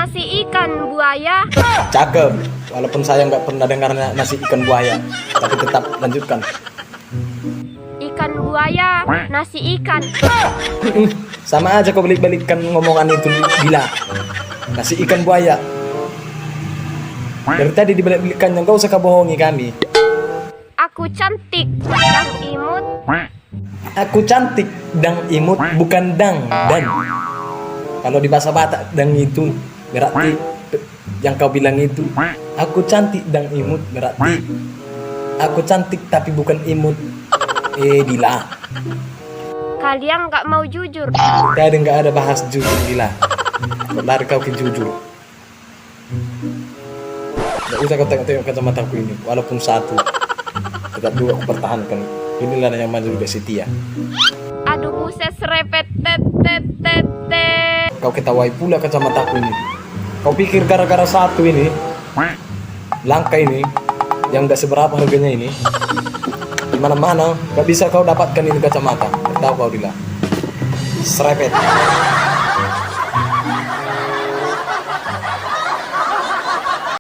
nasi ikan buaya. Cakep. Walaupun saya nggak pernah dengar nasi ikan buaya, tapi tetap lanjutkan. Ikan buaya, nasi ikan. Sama aja kau balik-balikkan ngomongan itu, gila. Nasi ikan buaya. Dari tadi dibalik-balikkan, yang kau usah bohongi kami. Aku cantik dan imut. Aku cantik dan imut, bukan dan. Kalau di bahasa Batak dan itu berarti yang kau bilang itu. Aku cantik dan imut berarti aku cantik tapi bukan imut. Gila. Kalian nggak mau jujur. Nggak ada bahas jujur, gila. Lari kau ke jujur. Nggak usah kau tengok-tengok kacamataku ini. Walaupun satu, tetap dua aku pertahankan. Inilah yang maju juga setia. Aduh buset serepet tet. Kau ketawai pula kacamataku ini. Kau pikir gara-gara satu ini, langka ini, yang gak seberapa harganya ini, di mana-mana gak bisa kau dapatkan ini kacamata. Tahu kau Dila. Serepet.